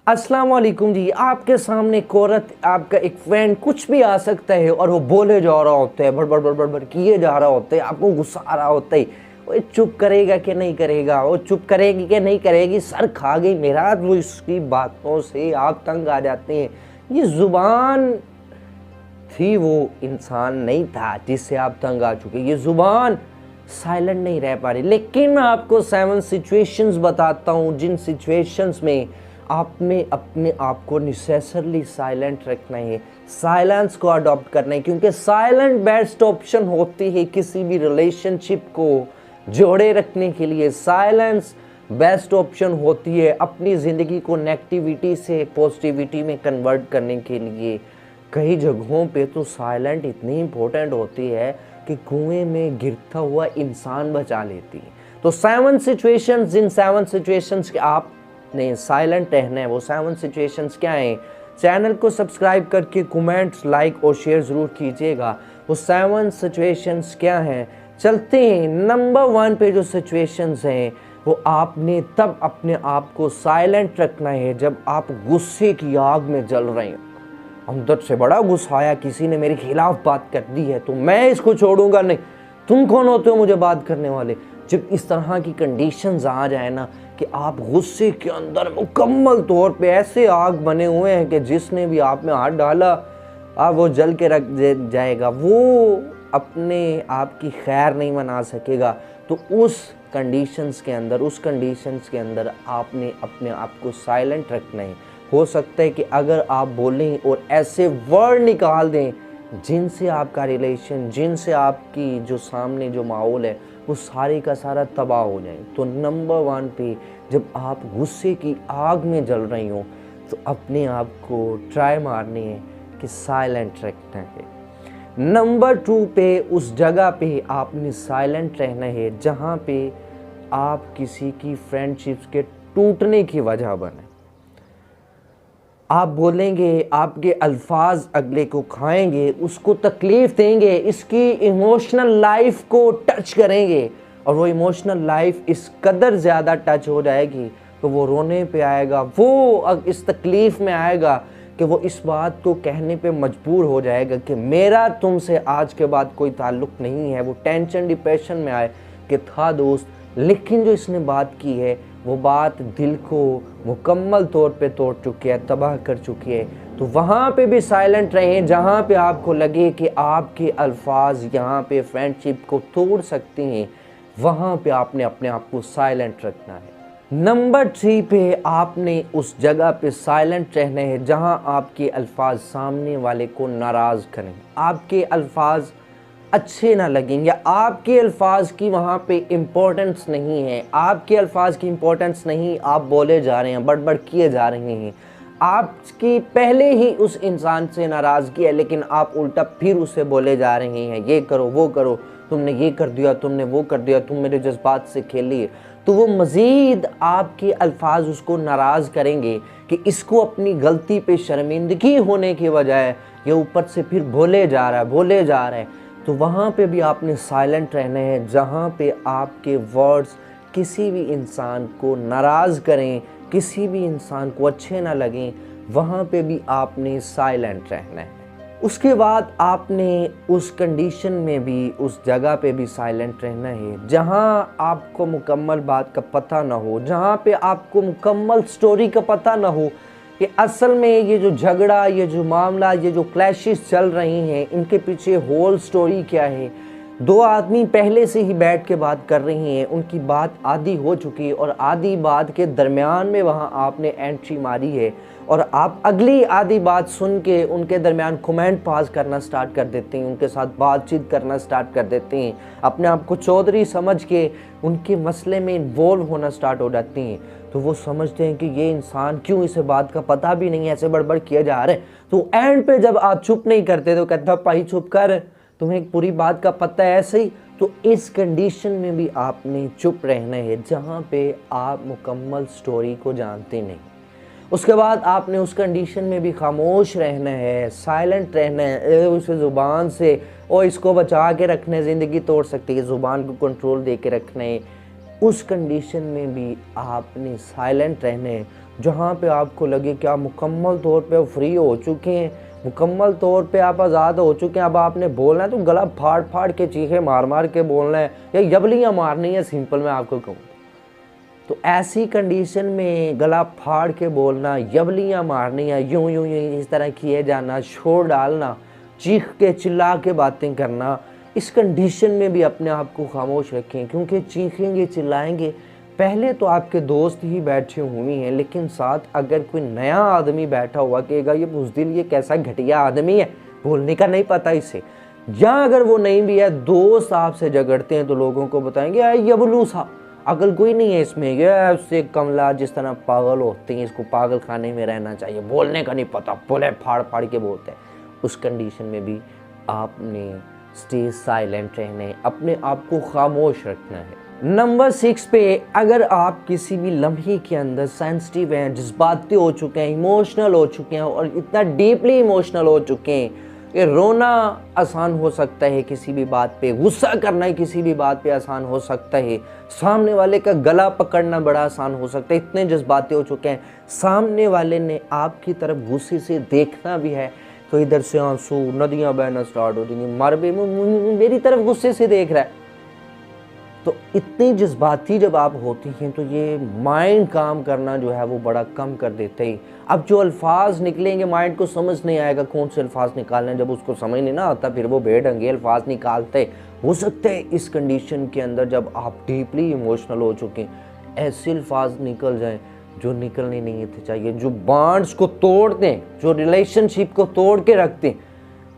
अस्सलाम वालेकुम जी। आपके सामने एक औरत, आपका एक फ्रेंड, कुछ भी आ सकता है और वो बोले जा रहा होता है, बड़ बड़ बड़ बड़ बड़ किए जा रहा होता है, आपको गुस्सा आ रहा होता है। वो चुप करेगा कि नहीं करेगा, वो चुप करेगी कि नहीं करेगी, सर खा गई मेरा। वो इसकी बातों से आप तंग आ जाते हैं। ये जुबान थी, वो इंसान नहीं था जिससे आप तंग आ चुके। ये जुबान साइलेंट नहीं रह पा रही। लेकिन मैं आपको 7 सिचुएशंस बताता हूँ जिन सिचुएशंस में आप में अपने आप को नेसेसरली साइलेंट रखना है, साइलेंस को अडॉप्ट करना है, क्योंकि साइलेंट बेस्ट ऑप्शन होती है किसी भी रिलेशनशिप को जोड़े रखने के लिए। साइलेंस बेस्ट ऑप्शन होती है अपनी ज़िंदगी को नेगेटिविटी से पॉजिटिविटी में कन्वर्ट करने के लिए। कई जगहों पे तो साइलेंट इतनी इम्पोर्टेंट होती है कि कुएं में गिरता हुआ इंसान बचा लेती है। तो 7 सिचुएशंस, जिन 7 सिचुएशंस के आपने साइलेंट रहना है, वो 7 सिचुएशंस क्या हैं? चैनल को सब्सक्राइब करके कमेंट्स, लाइक और शेयर ज़रूर कीजिएगा। वो 7 सिचुएशंस क्या हैं? चलते हैं नंबर 1 पे। जो सिचुएशंस हैं वो आपने तब अपने आप को साइलेंट रखना है जब आप गुस्से की आग में जल रहे हैं। अंदर से बड़ा गुस्सा आया, किसी ने मेरे खिलाफ बात कर दी है तो मैं इसको छोड़ूंगा नहीं। तुम कौन होते हो मुझे बात करने वाले? जब इस तरह की कंडीशंस आ जाए ना कि आप गुस्से के अंदर मुकम्मल तौर पे ऐसे आग बने हुए हैं कि जिसने भी आप में हाथ डाला वो जल के रख जाएगा, वो अपने आप की खैर नहीं मना सकेगा। तो उस कंडीशंस के अंदर आपने अपने आप को साइलेंट रखना है। हो सकता है कि अगर आप बोलें और ऐसे वर्ड निकाल दें जिनसे आपका रिलेशन, जिनसे आपकी जो सामने जो माहौल है वो सारे का सारा तबाह हो जाए। तो नंबर 1 पे जब आप गुस्से की आग में जल रही हो तो अपने आप को ट्राई मारनी है कि साइलेंट रखना है। नंबर 2 पे उस जगह पे आपने साइलेंट रहना है जहाँ पे आप किसी की फ्रेंडशिप्स के टूटने की वजह बने। आप बोलेंगे, आपके अल्फाज अगले को खाएंगे, उसको तकलीफ़ देंगे, इसकी इमोशनल लाइफ को टच करेंगे और वो इमोशनल लाइफ इस कदर ज़्यादा टच हो जाएगी तो वो रोने पे आएगा, वो इस तकलीफ़ में आएगा कि वो इस बात को कहने पे मजबूर हो जाएगा कि मेरा तुमसे आज के बाद कोई ताल्लुक़ नहीं है। वो टेंशन डिप्रेशन में आए कि था दोस्त, लेकिन जो इसने बात की है वो बात दिल को मुकम्मल तौर पे तोड़ चुकी है, तबाह कर चुकी है। तो वहाँ पे भी साइलेंट रहें जहाँ पे आपको लगे कि आपके अल्फाज यहाँ पे फ्रेंडशिप को तोड़ सकते हैं, वहाँ पे आपने अपने आप को साइलेंट रखना है। नंबर 3 पे आपने उस जगह पे साइलेंट रहना है जहाँ आपके अल्फाज सामने वाले को नाराज़ करें, आपके अल्फाज अच्छे ना लगेंगे, आपके अल्फाज की वहाँ पे इम्पोर्टेंस नहीं है, आपके अल्फाज की इम्पोर्टेंस नहीं, आप बोले जा रहे हैं, बड़बड़ किए जा रहे हैं, आपकी पहले ही उस इंसान से नाराज़गी है लेकिन आप उल्टा फिर उसे बोले जा रहे हैं, ये करो वो करो, तुमने ये कर दिया, तुमने वो कर दिया, तुम मेरे जज्बात से खेलिए। तो वो मज़ीद आपके अल्फाज उसको नाराज़ करेंगे कि इसको अपनी गलती पे शर्मिंदगी होने की बजाय ये ऊपर से फिर बोले जा रहा है। तो वहाँ पे भी आपने साइलेंट रहना है जहाँ पे आपके वर्ड्स किसी भी इंसान को नाराज़ करें, किसी भी इंसान को अच्छे ना लगें, वहाँ पे भी आपने साइलेंट रहना है। उसके बाद आपने उस कंडीशन में भी, उस जगह पे भी साइलेंट रहना है जहाँ आपको मुकम्मल बात का पता ना हो, जहाँ पे आपको मुकम्मल स्टोरी का पता ना हो कि असल में ये जो झगड़ा, ये जो मामला, ये जो क्लैशेस चल रही हैं, इनके पीछे होल स्टोरी क्या है। 2 आदमी पहले से ही बैठ के बात कर रही हैं, उनकी बात आधी हो चुकी है और आधी बात के दरमियान में वहाँ आपने एंट्री मारी है और आप अगली आधी बात सुन के उनके दरमियान कमेंट पास करना स्टार्ट कर देते हैं, उनके साथ बातचीत करना स्टार्ट कर देते हैं, अपने आप को चौधरी समझ के उनके मसले में इन्वॉल्व होना स्टार्ट हो जाती हैं। तो वो समझते हैं कि ये इंसान क्यों, इसे बात का पता भी नहीं है, ऐसे बड़बड़ किया जा रहे हैं। तो एंड पे जब आप चुप नहीं करते तो कहता भाई चुप कर, तुम्हें पूरी बात का पता है ऐसे ही। तो इस कंडीशन में भी आपने चुप रहना है जहाँ पे आप मुकम्मल स्टोरी को जानते नहीं। उसके बाद आपने उस कंडीशन में भी खामोश रहना है, साइलेंट रहना है। उस ज़ुबान से और इसको बचा के रखना है, ज़िंदगी तोड़ सकती है, ज़ुबान को कंट्रोल दे के रखना है। उस कंडीशन में भी आपने साइलेंट रहना है। जहाँ पे आपको लगे कि आप मुकम्मल तौर पे फ्री हो चुके हैं, मुकम्मल तौर पे आप आज़ाद हो चुके हैं। अब आपने बोलना है तो गला फाड़ फाड़ के, चीखे मार मार के बोलना है या यबलियाँ मारनी है, सिंपल मैं आपको कहूँ तो ऐसी कंडीशन में गला फाड़ के बोलना, यबलियाँ मारनी है, यूं यूं यूं इस तरह किए जाना, शोर डालना, चीख के चिल्ला के बातें करना, इस कंडीशन में भी अपने आप को खामोश रखें। क्योंकि चीखेंगे चिल्लाएंगे, पहले तो आपके दोस्त ही बैठे हुए हैं, लेकिन साथ अगर कोई नया आदमी बैठा हुआ कहेगा ये बुज़दिल, ये कैसा घटिया आदमी है, बोलने का नहीं पता इसे, या अगर वो नहीं भी है, दोस्त आपसे झगड़ते हैं तो लोगों को बताएंगे यबलू सा, अकल कोई नहीं है इसमें, ये उससे कमला जिस तरह पागल होते हैं, इसको पागल खाने में रहना चाहिए, बोलने का नहीं पता, बोले फाड़ फाड़ के बोलते हैं। उस कंडीशन में भी आपने स्टे साइलेंट रहना है, अपने आप को खामोश रखना है। नंबर 6 पे, अगर आप किसी भी लम्हे के अंदर सेंसिटिव हैं, जज्बाती हो चुके हैं, इमोशनल हो चुके हैं और इतना डीपली इमोशनल हो चुके हैं कि रोना आसान हो सकता है किसी भी बात पे, गुस्सा करना किसी भी बात पे आसान हो सकता है, सामने वाले का गला पकड़ना बड़ा आसान हो सकता है, इतने जज्बाती हो चुके हैं, सामने वाले ने आपकी तरफ गुस्से से देखना भी है तो इधर से आंसू नदियां बहना स्टार्ट हो जाएंगी, मर भी मेरी तरफ गुस्से से देख रहा है। तो इतनी जज्बाती जब आप होती हैं तो ये माइंड काम करना जो है वो बड़ा कम कर देते हैं। अब जो अल्फाज निकलेंगे माइंड को समझ नहीं आएगा कौन से अल्फाज निकालने, जब उसको समझ नहीं ना आता फिर वो बेढंगे अल्फाज निकालते। हो सकता है इस कंडीशन के अंदर जब आप डीपली इमोशनल हो चुके हैं ऐसे अल्फाज निकल जाएं जो निकलने नहीं थे चाहिए, जो बॉन्ड्स को तोड़ दें, जो रिलेशनशिप को तोड़ के रखते हैं,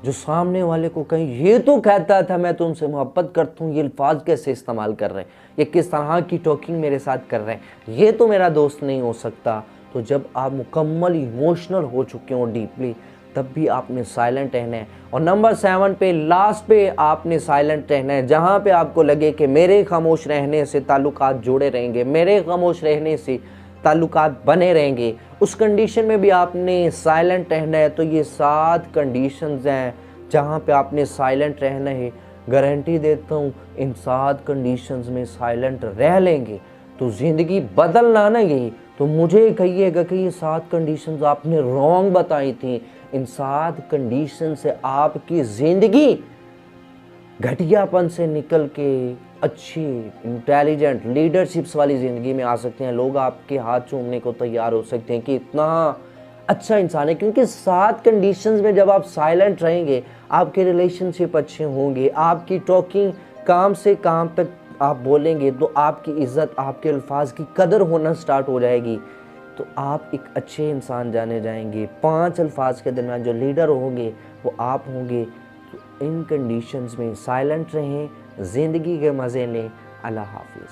जो सामने वाले को कहीं ये तो कहता था मैं तुमसे मोहब्बत करता हूँ, ये अल्फाज कैसे इस्तेमाल कर रहे हैं, ये किस तरह की टॉकिंग मेरे साथ कर रहे हैं, ये तो मेरा दोस्त नहीं हो सकता। तो जब आप मुकम्मल इमोशनल हो चुके हो डीपली, तब भी आपने साइलेंट रहना है। और नंबर 7 पे, लास्ट पे आपने साइलेंट रहना है। जहाँ पे आपको लगे कि मेरे खामोश रहने से ताल्लुकात जुड़े रहेंगे, मेरे खामोश रहने से ताल्लुकात बने रहेंगे, उस कंडीशन में भी आपने साइलेंट रहना है। तो ये 7 कंडीशंस हैं जहाँ पे आपने साइलेंट रहना है। गारंटी देता हूँ इन 7 कंडीशंस में साइलेंट रह लेंगे तो ज़िंदगी बदलना ना यही तो मुझे कहिएगा कि ये 7 कंडीशंस आपने रॉन्ग बताई थी। इन 7 कंडीशन से आपकी ज़िंदगी घटियापन से निकल के अच्छी इंटेलिजेंट लीडरशिप्स वाली ज़िंदगी में आ सकते हैं। लोग आपके हाथ चूमने को तैयार हो सकते हैं कि इतना अच्छा इंसान है। क्योंकि 7 कंडीशंस में जब आप साइलेंट रहेंगे आपके रिलेशनशिप अच्छे होंगे, आपकी टॉकिंग काम से काम तक आप बोलेंगे तो आपकी इज़्ज़त, आपके अल्फाज की कदर होना स्टार्ट हो जाएगी, तो आप एक अच्छे इंसान जाने जाएंगे। 5 अल्फाज के दरमियान जो लीडर होंगे वो आप होंगे। तो इन कंडीशंस में साइलेंट रहें, ज़िंदगी के मज़े लें। अल्लाह हाफ़िज़।